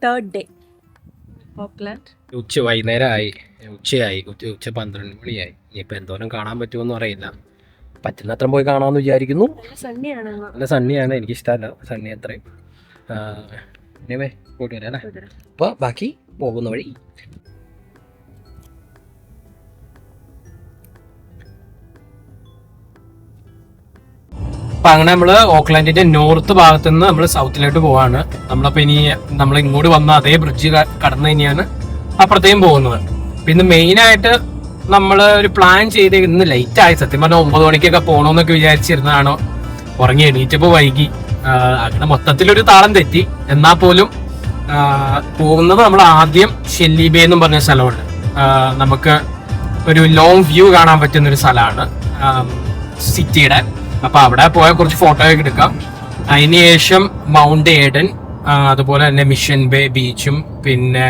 Third day Auckland. വൈകുന്നേരമായി, ഉച്ച 12 മണിയായി. ഇനിയിപ്പോൾ എന്തോരം കാണാൻ പറ്റുമെന്ന് അറിയില്ല. പറ്റുന്നത്ര പോയി കാണാമെന്ന് വിചാരിക്കുന്നു. നല്ല സണ്ണിയാണ്, എനിക്കിഷ്ടമല്ല സണ്ണി അത്രയും. ഇനിവേ പോയിട്ട് വരാം അല്ലേ. അപ്പോൾ ബാക്കി പോകുന്ന വഴി. അപ്പം അങ്ങനെ നമ്മൾ ഓക്ലാൻഡിന്റെ നോർത്ത് ഭാഗത്ത് നിന്ന് നമ്മൾ സൗത്തിലോട്ട് പോവാണ്. നമ്മളപ്പോൾ ഇനി നമ്മൾ ഇങ്ങോട്ട് വന്ന അതേ ബ്രിഡ്ജ് കടന്നു തന്നെയാണ് അപ്പുറത്തേക്കും പോകുന്നത്. പിന്നെ മെയിനായിട്ട് നമ്മൾ ഒരു പ്ലാൻ ചെയ്ത് ഇന്ന് ലേറ്റ് ആയി. സത്യം പറഞ്ഞാൽ 9 മണിക്കൊക്കെ പോകണമെന്നൊക്കെ വിചാരിച്ചിരുന്നതാണോ, ഉറങ്ങി എണീറ്റപ്പോൾ വൈകി. അങ്ങനെ മൊത്തത്തിലൊരു താളം തെറ്റി. എന്നാൽ പോലും പോകുന്നത് നമ്മൾ ആദ്യം ഷെല്ലി ബേ എന്നും പറഞ്ഞ സ്ഥലമുണ്ട്. നമുക്ക് ഒരു ലോങ് വ്യൂ കാണാൻ പറ്റുന്നൊരു സ്ഥലമാണ് സിറ്റിയുടെ. അപ്പൊ അവിടെ പോയാൽ കുറച്ച് ഫോട്ടോ ഒക്കെ എടുക്കാം. അതിനുശേഷം മൗണ്ട് ഏഡൻ, അതുപോലെ തന്നെ മിഷൻ ബേ ബീച്ചും പിന്നെ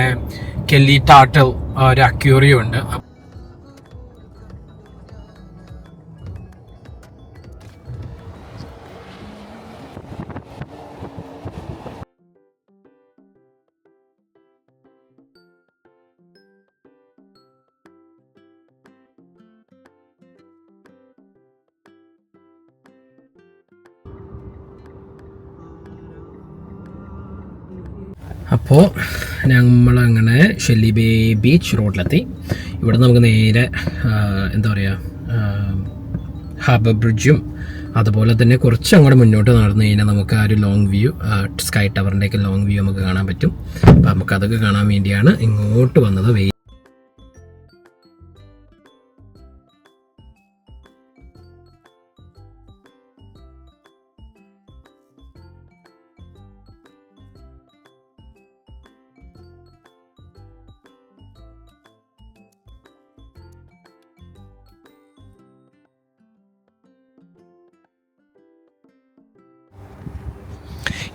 കെല്ലി ടാർട്ടൽ ഒരു അക്യൂറിയം ഉണ്ട്. അപ്പോൾ നമ്മളങ്ങനെ ഷെല്ലി ബേ ബീച്ച് റോഡിലെത്തി. ഇവിടെ നമുക്ക് നേരെ എന്താ പറയുക, ഹാർബർ ബ്രിഡ്ജും അതുപോലെ തന്നെ കുറച്ച് അങ്ങോട്ട് മുന്നോട്ട് നടന്നു കഴിഞ്ഞാൽ നമുക്ക് ആ ഒരു ലോങ് വ്യൂ, സ്കൈ ടവറിൻ്റെയൊക്കെ ലോങ് വ്യൂ നമുക്ക് കാണാൻ പറ്റും. അപ്പോൾ നമുക്കതൊക്കെ കാണാൻ വേണ്ടിയാണ് ഇങ്ങോട്ട് വന്നത്.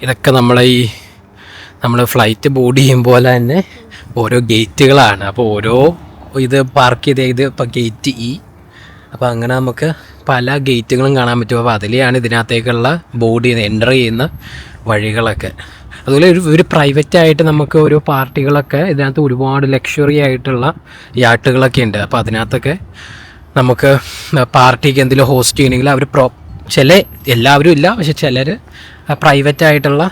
ഇതൊക്കെ നമ്മൾ ഫ്ലൈറ്റ് ബോർഡ് ചെയ്യും പോലെ തന്നെ ഓരോ ഗേറ്റുകളാണ്. അപ്പോൾ ഓരോ ഇത് പാർക്ക് ചെയ്ത് ഇപ്പോൾ ഗേറ്റ് ഇ. അപ്പോൾ അങ്ങനെ നമുക്ക് പല ഗേറ്റുകളും കാണാൻ പറ്റും. അപ്പോൾ അതിലെയാണ് ഇതിനകത്തേക്കുള്ള ബോർഡ് ചെയ്ത് എൻ്റർ ചെയ്യുന്ന വഴികളൊക്കെ. അതുപോലെ ഒരു പ്രൈവറ്റായിട്ട് നമുക്ക് ഓരോ പാർട്ടികളൊക്കെ ഇതിനകത്ത് ഒരുപാട് ലക്ഷറി ആയിട്ടുള്ള യാട്ടുകളൊക്കെ ഉണ്ട്. അപ്പോൾ അതിനകത്തൊക്കെ നമുക്ക് പാർട്ടിക്ക് എന്തെങ്കിലും ഹോസ്റ്റ് ചെയ്യണമെങ്കിൽ അവർ എല്ലാവരും ഇല്ല, പക്ഷെ ചിലർ പ്രൈവറ്റായിട്ടുള്ള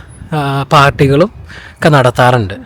പാർട്ടികളും ഒക്കെ നടത്താറുണ്ട്.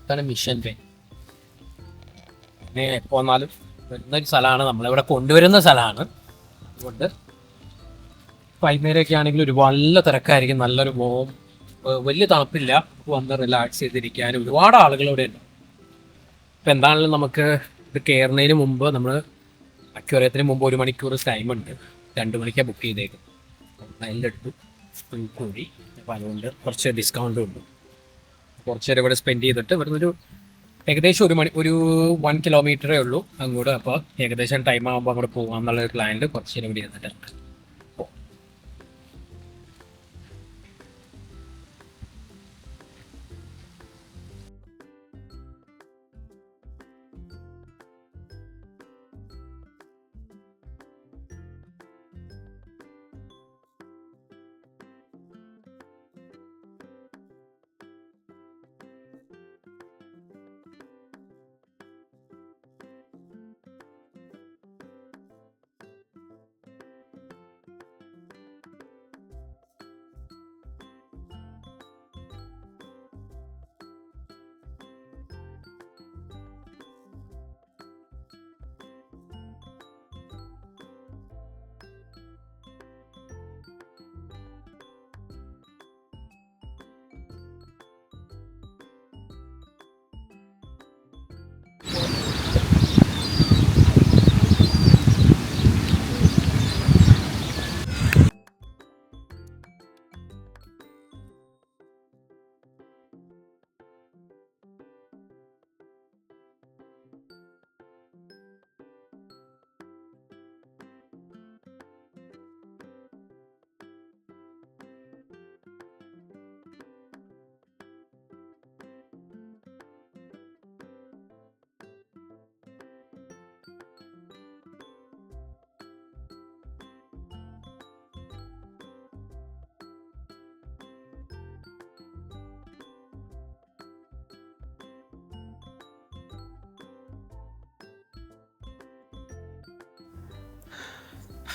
ഇതാണ് മിഷൻ ബേ. പിന്നെ എപ്പോൾ വന്നാലും വരുന്നൊരു സ്ഥലമാണ്, നമ്മളിവിടെ കൊണ്ടുവരുന്ന സ്ഥലമാണ്. അതുകൊണ്ട് വൈകുന്നേരമൊക്കെ ആണെങ്കിൽ നല്ല തിരക്കായിരിക്കും. നല്ലൊരു വലിയ തണുപ്പില്ല, വന്ന് റിലാക്സ് ചെയ്തിരിക്കാനും ഒരുപാട് ആളുകൾ ഇവിടെ ഉണ്ട്. ഇപ്പം എന്താണെങ്കിലും നമുക്ക് ഇത് കയറുന്നതിന് മുമ്പ് നമ്മൾ അക്വേറിയത്തിന് മുമ്പ് 1 മണിക്കൂർ ടൈമുണ്ട്. 2 മണിക്കാണ് ബുക്ക് ചെയ്തേക്കും. അതിലെടുത്തു കൂടി. അപ്പോൾ അതുകൊണ്ട് കുറച്ച് ഡിസ്കൗണ്ടും ഉണ്ട്. കുറച്ച് നേരം ഇവിടെ സ്പെൻഡ് ചെയ്തിട്ട് ഇവിടുന്ന് ഏകദേശം 1 കിലോമീറ്ററേ ഉള്ളൂ അങ്ങോട്ട്. അപ്പോൾ ഏകദേശം ടൈം ആകുമ്പോൾ അങ്ങോട്ട് പോകാമെന്നുള്ളൊരു പ്ലാനിൽ കുറച്ച് നേരം ഇവിടെ ഇരുന്നിട്ടുണ്ട്.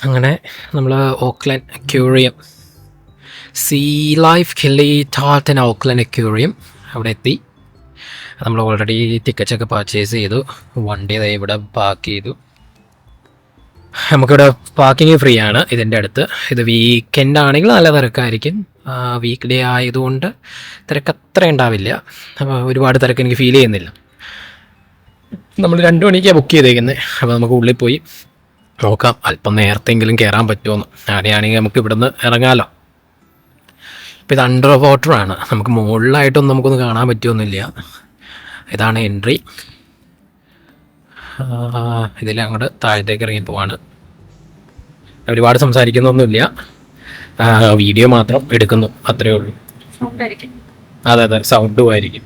അങ്ങനെ നമ്മൾ Auckland aquarium, sea life Kelly Tarlton Auckland aquarium അവിടെ എത്തി. നമ്മൾ ഓൾറെഡി ടിക്കറ്റ്സൊക്കെ പർച്ചേസ് ചെയ്തു. വണ്ടി ഇവിടെ പാർക്ക് ചെയ്തു. നമുക്കിവിടെ പാർക്കിംഗ് ഫ്രീ ആണ് ഇതിൻ്റെ അടുത്ത്. ഇത് വീക്കെൻഡ് ആണെങ്കിൽ നല്ല തിരക്കായിരിക്കും. വീക്ക് ഡേ ആയതുകൊണ്ട് തിരക്ക് അത്ര ഉണ്ടാവില്ല. അപ്പോൾ ഒരുപാട് തിരക്ക് എനിക്ക് ഫീൽ ചെയ്യുന്നില്ല. നമ്മൾ 2 മണിക്കാണ് ബുക്ക് ചെയ്തേക്കുന്നത്. അപ്പോൾ നമുക്ക് ഉള്ളിൽ പോയി നോക്കാം അല്പം നേരത്തെങ്കിലും കയറാൻ പറ്റുമോയെന്ന്. അങ്ങനെയാണെങ്കിൽ നമുക്ക് ഇവിടുന്ന് ഇറങ്ങാമല്ലോ. ഇപ്പോൾ ഇത് അണ്ടർ വാട്ടറാണ്. നമുക്ക് മുകളിലായിട്ടൊന്നും നമുക്കൊന്ന് കാണാൻ പറ്റുമൊന്നുമില്ല. ഇതാണ് എൻട്രി. ഇതിൽ അങ്ങോട്ട് താഴത്തേക്ക് ഇറങ്ങി പോവാണ്. ഒരുപാട് സംസാരിക്കുന്നൊന്നുമില്ല, വീഡിയോ മാത്രം എടുക്കുന്നു, അത്രയേ ഉള്ളൂ. അതെ സൗണ്ടും ആയിരിക്കും.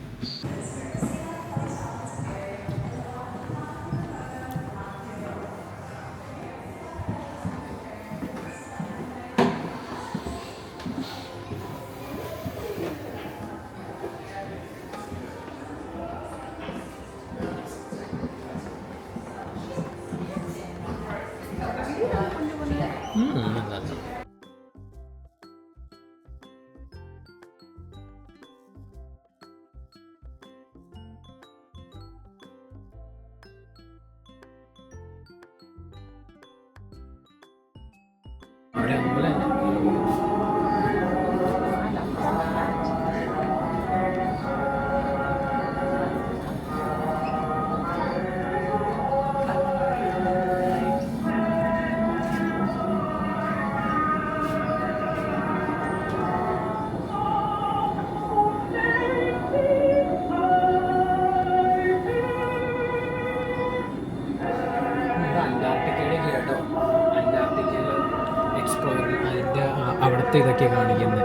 അവിടുത്തെ ഇതൊക്കെ കാണിക്കുന്നത്.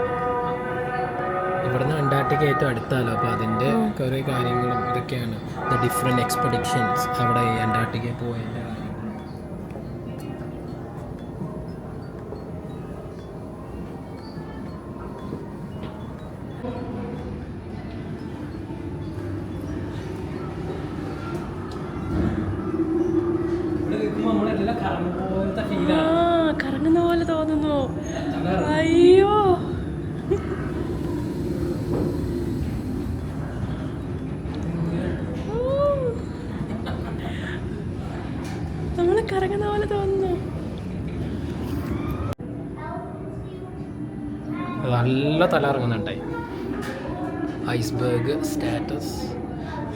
ഇവിടുന്ന് അന്റാർട്ടിക്ക ഏറ്റവും അടുത്താലോ, അപ്പോൾ അതിൻ്റെ കുറേ കാര്യങ്ങളും ഇതൊക്കെയാണ്. ദ ഡിഫറെൻറ്റ് എക്സ്പെഡിഷൻസ് അവിടെ അന്റാർട്ടിക്കയിൽ പോയതിൻ്റെ കറങ്ങുന്ന പോലെ തോന്നുന്നു. അയ്യോ, നമ്മള് കറങ്ങുന്ന പോലെ തോന്നുന്നു. നല്ല തല ഇറങ്ങുന്നുണ്ടായി. Iceberg status.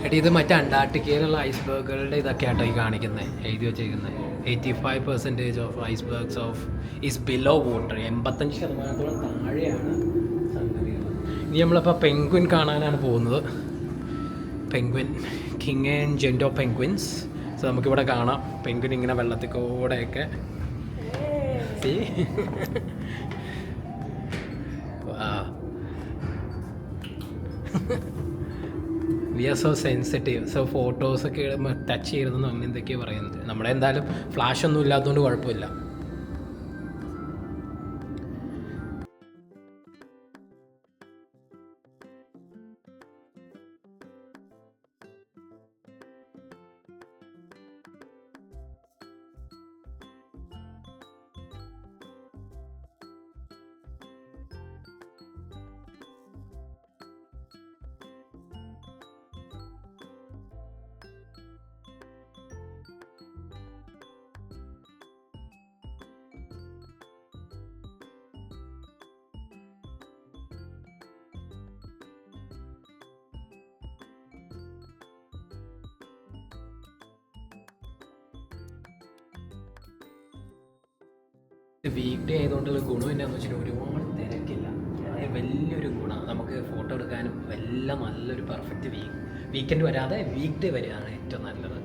എടി ഇത് മറ്റേ അന്റാർട്ടിക്കയിലുള്ള ഐസ്ബർഗുകളുടെ ഇതൊക്കെ ആട്ടോ ഈ കാണിക്കുന്നത്, എഴുതി വെച്ചേക്കുന്നത്. 85% of icebergs is below water. 85% താഴെയാണ് സംഗതികൾ. ഇനി നമ്മളിപ്പോൾ പെൻഗ്വിൻ കാണാനാണ് പോകുന്നത്. Penguin, king and gentoo penguins. So നമുക്കിവിടെ കാണാം പെൻഗ്വിൻ ഇങ്ങനെ വെള്ളത്തിൽ കൂടെയൊക്കെ. We are so sensitive. So ഫോട്ടോസൊക്കെ ടച്ച് ചെയ്യരുതെന്ന് അങ്ങനെ എന്തൊക്കെയാണ് പറയുന്നത്. നമ്മുടെ എന്തായാലും ഫ്ലാഷ് ഒന്നും ഇല്ലാത്തതുകൊണ്ട് കുഴപ്പമില്ല. വീക്ക് ഡേ ആയതുകൊണ്ടുള്ള ഗുണം എന്താണെന്ന് വെച്ചാൽ ഒരുപാട് തിരക്കില്ല. അത് വലിയൊരു ഗുണമാണ്. നമുക്ക് ഫോട്ടോ എടുക്കാനും എല്ലാം നല്ലൊരു പെർഫെക്റ്റ് വീക്കെൻഡ് വരാതെ വീക്ക് ഡേ വരെയാണ് ഏറ്റവും നല്ലത്.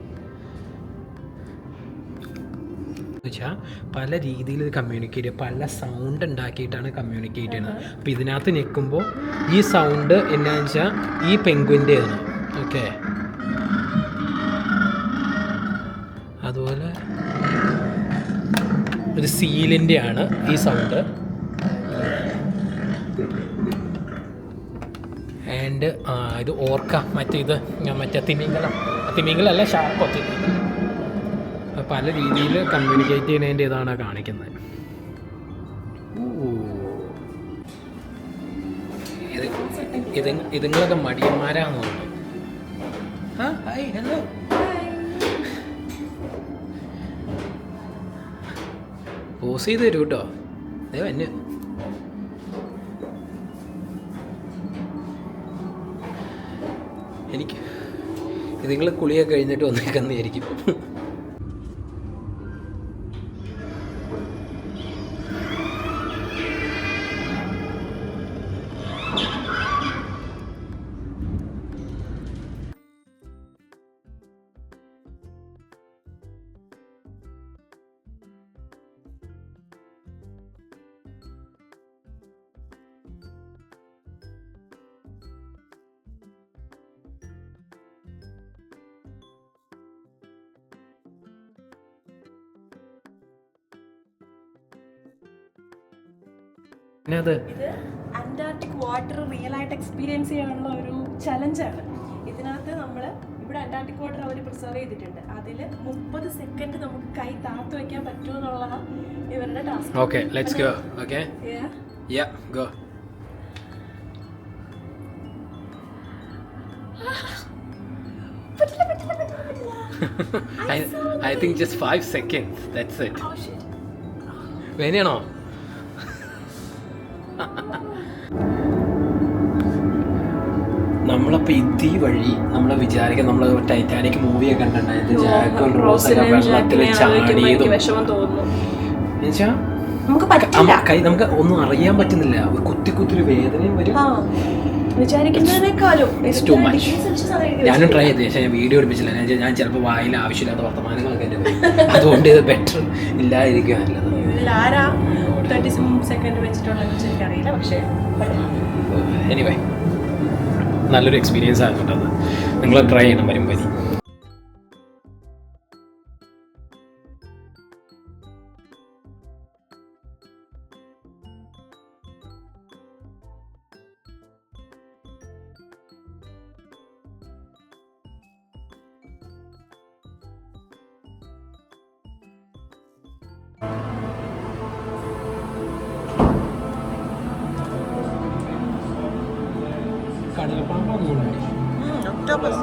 വെച്ചാൽ പല രീതിയിൽ കമ്മ്യൂണിക്കേറ്റ് ചെയ്യുക, പല സൗണ്ട് ഉണ്ടാക്കിയിട്ടാണ് കമ്മ്യൂണിക്കേറ്റ് ചെയ്യുന്നത്. അപ്പോൾ ഇതിനകത്ത് നിൽക്കുമ്പോൾ ഈ സൗണ്ട് എന്നാന്ന് വെച്ചാൽ ഈ പെൻഗ്വിൻ്റെയാണ്. ഓക്കെ, അതുപോലെ ഒരു സീലിൻ്റെ ആണ് ഈ സൗണ്ട്. ആൻഡ് ഇത് ഓർക്ക, മറ്റേ തിമിംഗലം, തിമിംഗലല്ല ഷാർക്കോ, പല രീതിയിൽ കമ്മ്യൂണിക്കേറ്റ് ചെയ്യുന്നതിൻ്റെ ഇതാണ് കാണിക്കുന്നത്. ഇതുങ്ങളൊക്കെ മടിയന്മാരാന്ന് തോന്നുന്നു. Hi, hello. പോസ് ചെയ്ത് തരൂ കേട്ടോ. അതേ വന്നെ എനിക്ക് ഇതുങ്ങൾ കുളിയൊക്കെ കഴിഞ്ഞിട്ട് വന്നേക്കുന്നതായിരിക്കും. ഇത് അന്റാർട്ടിക് വാട്ടർ റിയൽ ആയിട്ട് എക്സ്പീരിയൻസ് ചെയ്യാനുള്ള ഒരു ചലഞ്ചാണ്. ഇതിനകത്ത് നമ്മൾ ഇവിടെ അന്റാർട്ടിക് വാട്ടർ അവർ പ്രിസർവ് ചെയ്തിട്ടുണ്ട്. അതിൽ 30 സെക്കൻഡ് നമുക്ക് കൈ താത്തു വെക്കാൻ പറ്റുമോ എന്നുള്ളതാണ് ഇവരുടെ task. Okay, let's go. Okay, yeah, go. I think just 5 seconds. That's it. വേനയാണോ? നമ്മളപ്പോൾ ഈ വഴി നമ്മൾ വിചാരിക്കാം, നമ്മൾ ടൈറ്റാനിക് മൂവിയൊക്കെ കണ്ടിട്ടുണ്ടായത് ജാക്കും റോസൊക്കെ വെള്ളത്തിൽ ചാടിയതും എന്നുവെച്ചാൽ കൈ നമുക്ക് ഒന്നും അറിയാൻ പറ്റുന്നില്ല. കുത്തി കുത്തിരി വേദനയും വരും. ഞാനും ട്രൈ ചെയ്തു, പക്ഷേ ഞാൻ വീഡിയോ എടുപ്പിച്ചില്ല. ഞാൻ ചിലപ്പോൾ വായിൽ ആവശ്യമില്ലാത്ത വർത്തമാനങ്ങളൊക്കെ എൻ്റെ വരും. അതുകൊണ്ട് ഇത് ബെറ്റർ ഇല്ലാതിരിക്കുക നല്ലത്. എനിവേ നല്ലൊരു എക്സ്പീരിയൻസ് ആയിരുന്നു അത്. നിങ്ങൾ ട്രൈ ചെയ്യണം വരുമ്പോൾ. ഒക്ടോപസ്.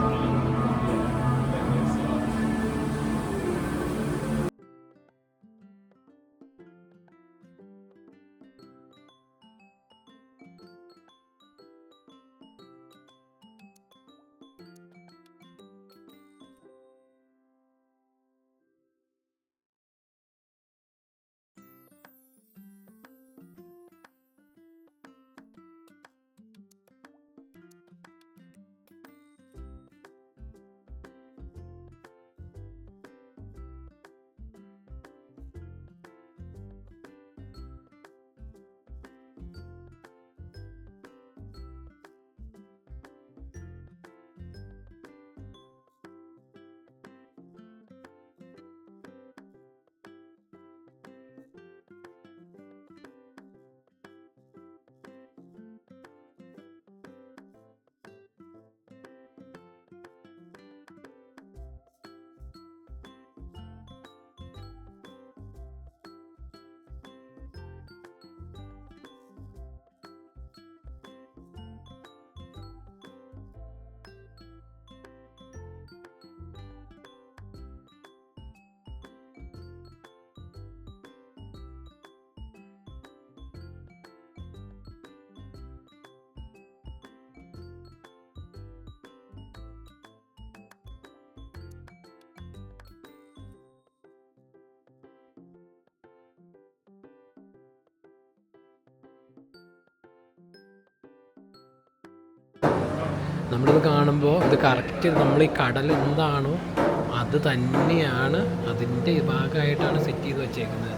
നമ്മളിത് കാണുമ്പോൾ ഇത് കറക്റ്റ് നമ്മൾ ഈ കടൽ എന്താണോ അത് തന്നെയാണ്, അതിൻ്റെ ഭാഗമായിട്ടാണ് സെറ്റ് ചെയ്ത് വെച്ചേക്കുന്നത്.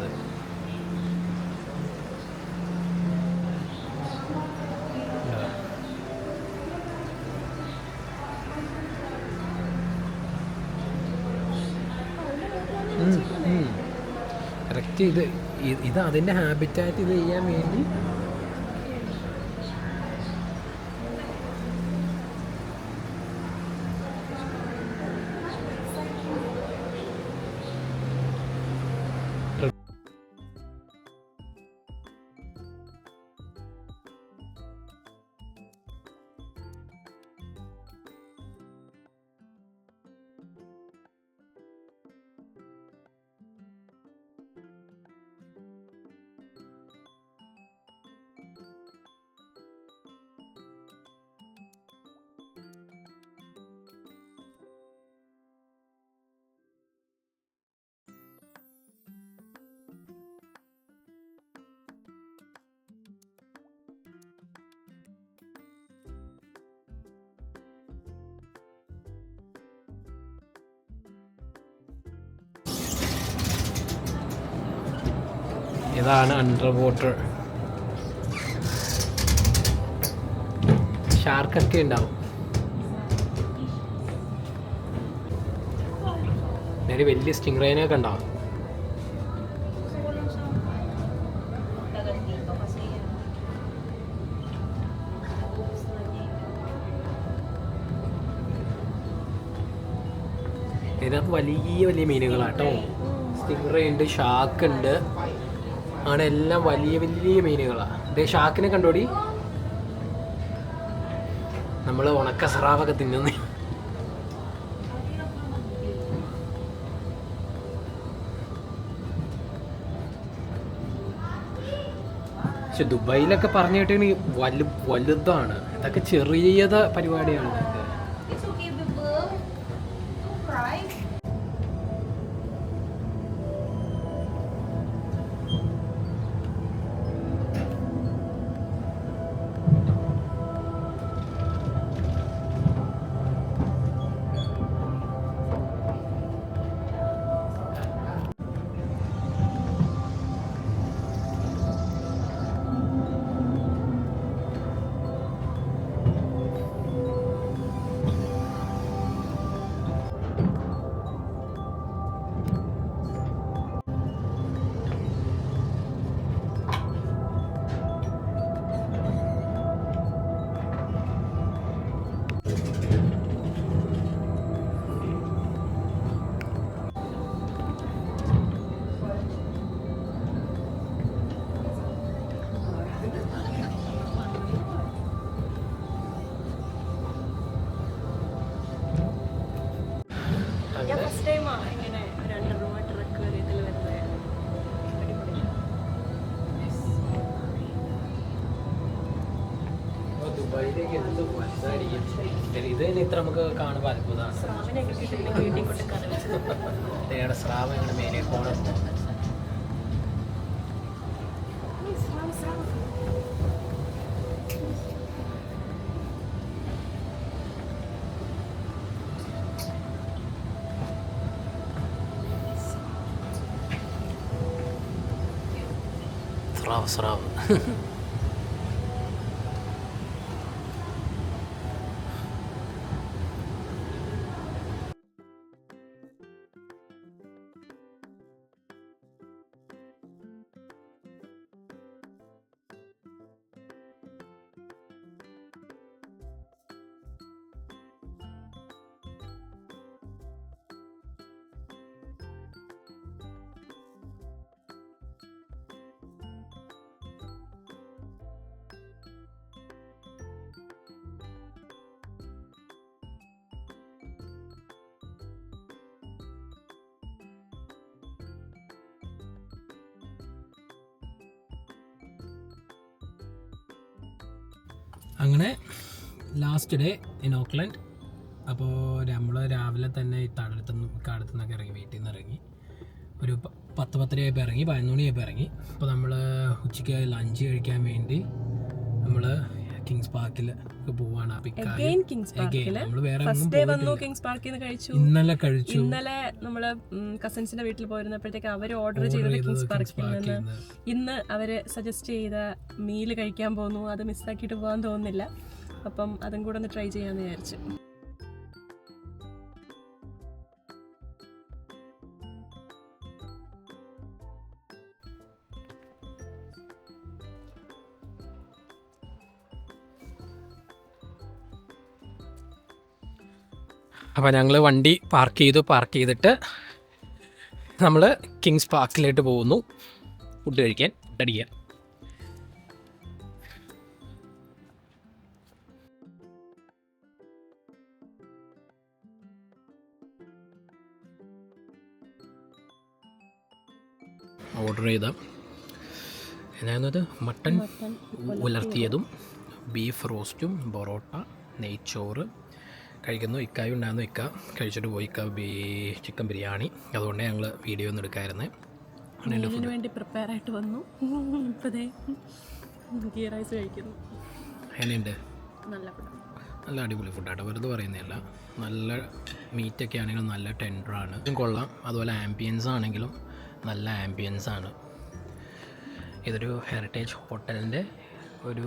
കറക്റ്റ് ഇത് അതിൻ്റെ ഹാബിറ്റായിട്ട് ഇത് ചെയ്യാൻ വേണ്ടി ഇതാണ് അണ്ടർ വാട്ടർ. ഷാർക്കൊക്കെ ഉണ്ടാവും. നേരെ വലിയ സ്റ്റിംഗ്റേനൊക്കെ ഉണ്ടാവും. ഇതിനകത്ത് വലിയ വലിയ മീനുകളാട്ടോ. സ്റ്റിംഗ്റേ ഉണ്ട്, ഷാർക്ക് ഉണ്ട്, അങ്ങനെ എല്ലാം വലിയ വലിയ മീനുകളാണ്. ഇതേ ഷാക്കിനെ കണ്ടോടി. നമ്മൾ ഉണക്ക സ്രാവൊക്കെ തിന്നുന്നേ. പക്ഷെ ദുബായിലൊക്കെ പറഞ്ഞു കേട്ടിന് വലുതാണ്. ഇതൊക്കെ ചെറിയ പരിപാടിയാണ്. ദുബായിലേക്ക് എന്ത് വലുതായിരിക്കും. ഇത് തന്നെ ഇത്ര നമുക്ക് കാണുമ്പോൾ അത്ഭുതമാണ്. സ്രാവ് ഇങ്ങനെ മേലെ പോകണം. സ്രാവ് അങ്ങനെ ലാസ്റ്റ് ഡേ ഇൻ ഓക്ലൻഡ്. അപ്പോൾ നമ്മൾ രാവിലെ തന്നെ ഈ കാടത്തു നിന്നൊക്കെ ഇറങ്ങി, വീട്ടിൽ നിന്ന് ഇറങ്ങി ഒരു 10-10 ആയപ്പോൾ ഇറങ്ങി, 11 മണിയായപ്പോൾ ഇറങ്ങി. അപ്പോൾ നമ്മൾ ഉച്ചയ്ക്ക് ലഞ്ച് കഴിക്കാൻ വേണ്ടി നമ്മൾ കിങ്സ് പാർക്കിൽ പോവാണ്. ഇന്നലെ കഴിച്ചു. ഇന്നലെ നമ്മള് കസിൻസിന്റെ വീട്ടിൽ പോയിരുന്നപ്പോഴത്തേക്ക് അവര് ഓർഡർ ചെയ്തത് കിങ്സ് പാർക്കിൽ നിന്ന്. ഇന്ന് അവര് സജസ്റ്റ് ചെയ്ത മീല് കഴിക്കാൻ പോകുന്നു. അത് മിസ്സാക്കിയിട്ട് പോകാൻ തോന്നുന്നില്ല. അപ്പം അതും കൂടെ ഒന്ന് ട്രൈ ചെയ്യാന്ന് വിചാരിച്ചു. അപ്പോൾ ഞങ്ങൾ വണ്ടി പാർക്ക് ചെയ്തിട്ട് നമ്മൾ കിങ്സ് പാർക്കിലോട്ട് പോകുന്നു ഫുഡ് കഴിക്കാൻ, ഫുഡ് അടിക്കാൻ. ഓർഡർ ചെയ്ത എന്നായിരുന്നത് മട്ടൺ ഉലർത്തിയതും ബീഫ് റോസ്റ്റും പൊറോട്ട നെയ്ച്ചോറ് കഴിക്കുന്നു. ഇക്കായും ഉണ്ടായിരുന്നു. ഇക്ക കഴിച്ചിട്ട് പോയി. ഇക്ക ചിക്കൻ ബിരിയാണി. അതുകൊണ്ട് ഞങ്ങൾ വീഡിയോ ഒന്നും എടുക്കാമായിരുന്നേ. അതിന് വേണ്ടി പ്രിപ്പയർ ആയിട്ട് വന്നു. ഇപ്പോഴേ ഗീ റൈസ് കഴിക്കുന്നു. എങ്ങനെയുണ്ട്? നല്ല ഫുഡ്, നല്ല അടിപൊളി ഫുഡാട്ടോ, വെറുതെ പറയുന്നില്ല. നല്ല മീറ്റൊക്കെ ആണെങ്കിലും നല്ല ടെൻഡറാണ്, കൊള്ളാം. അതുപോലെ ആംബിയൻസ് ആണെങ്കിലും നല്ല ആംബിയൻസ് ആണ്. ഇതൊരു ഹെറിറ്റേജ് ഹോട്ടലിൻ്റെ ഒരു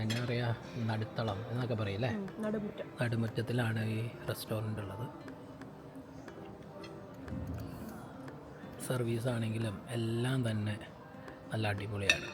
എന്താ പറയുക നടുത്തളം എന്നൊക്കെ പറയില്ലേ, നടുമുറ്റത്തിലാണ് ഈ റെസ്റ്റോറൻ്റ് ഉള്ളത്. സർവീസ് ആണെങ്കിലും എല്ലാം തന്നെ നല്ല അടിപൊളിയാണ്.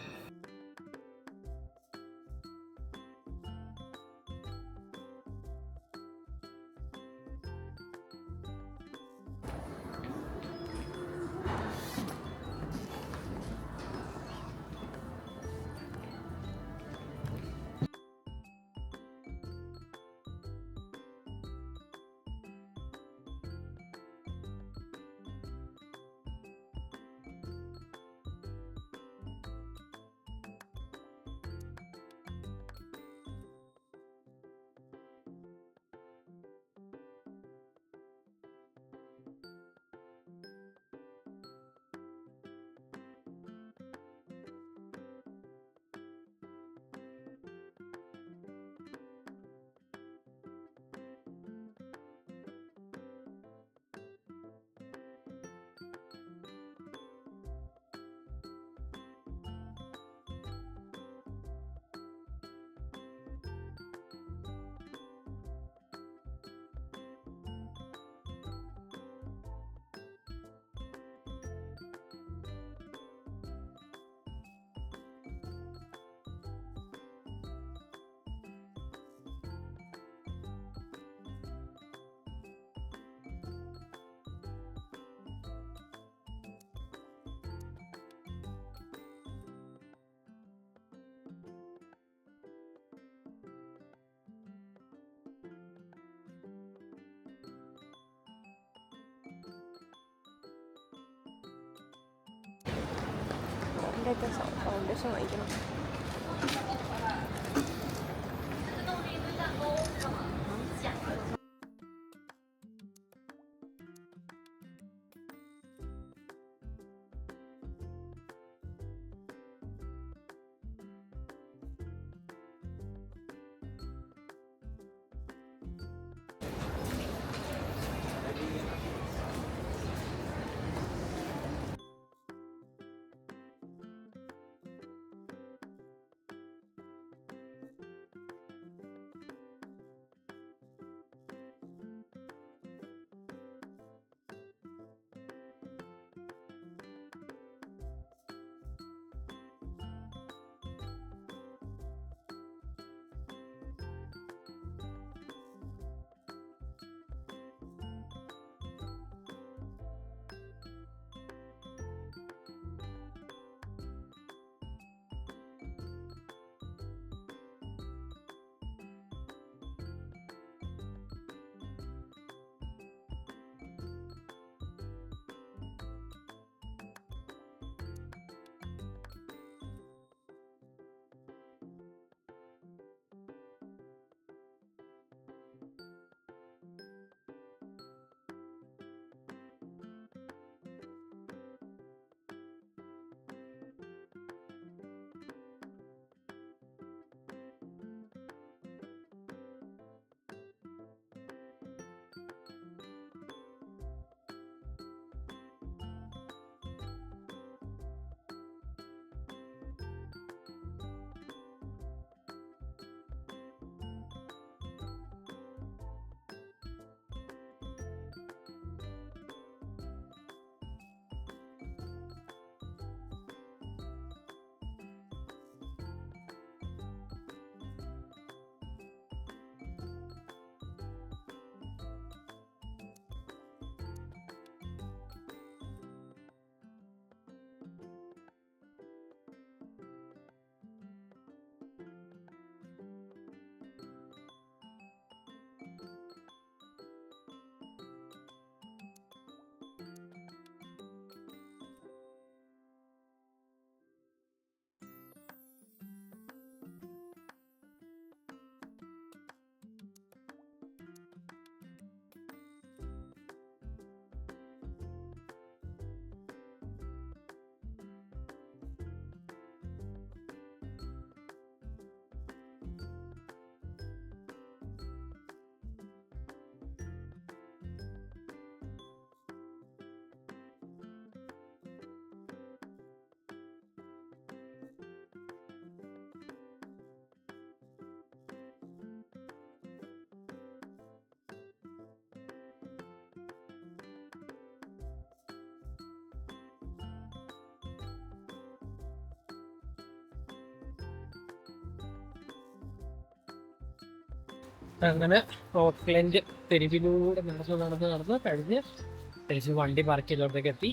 ഫൗണ്ടേഷൻ വാങ്ങിക്കണം. അങ്ങനെ ഓക്ലൻഡ് തെരുവിലൂടെ നടന്ന് കഴിഞ്ഞ് തിരിച്ച് വണ്ടി പാർക്ക് ചെയ്തോടത്തേക്ക് എത്തി.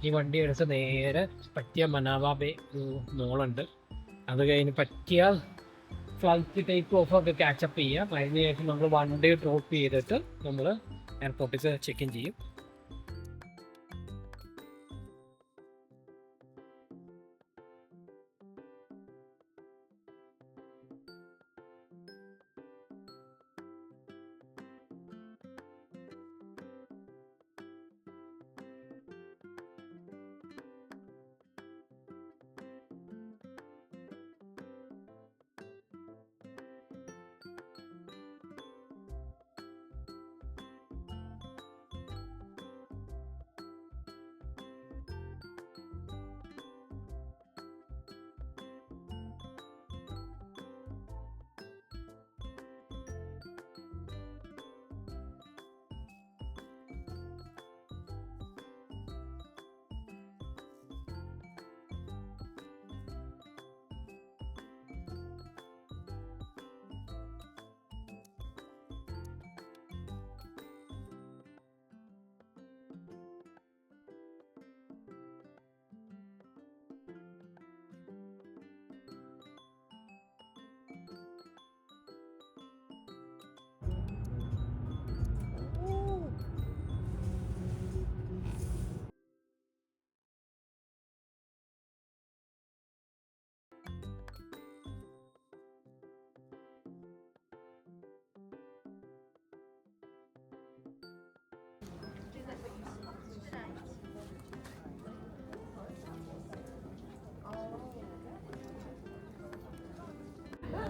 ഈ വണ്ടി എടുത്ത് നേരെ പറ്റിയ മനാവ ബേ ഒരു മോളുണ്ട്, അത് കഴിഞ്ഞ് പറ്റിയ ഫ്ലൈറ്റ് ടേക്ക് ഓഫ് ഒക്കെ ക്യാച്ചപ്പ് ചെയ്യാം. അതിന് ശേഷം നമ്മൾ വണ്ടി ഡ്രോപ്പ് ചെയ്തിട്ട് നമ്മൾ എയർപോർട്ടിൽ ചെക്ക് ഇൻ ചെയ്യും.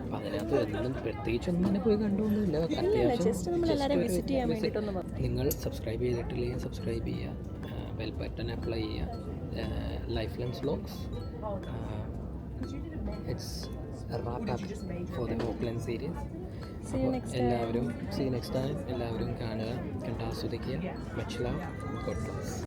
അപ്പം അതിനകത്ത് എന്നാലും പ്രത്യേകിച്ചൊന്നും തന്നെ പോയി കണ്ടുകൊന്നുമില്ല. അത്യാവശ്യം നിങ്ങൾ സബ്സ്ക്രൈബ് ചെയ്തിട്ടില്ലെങ്കിൽ സബ്സ്ക്രൈബ് ചെയ്യുക, ബെൽ ബട്ടൺ അപ്ലൈ ചെയ്യുക. Life lens vlogs it's wrap up for the Auckland series. എല്ലാവരും സീ നെക്സ്റ്റ് ടൈം. എല്ലാവരും കാണുക, കണ്ട് ആസ്വദിക്കുക. Much love, God bless.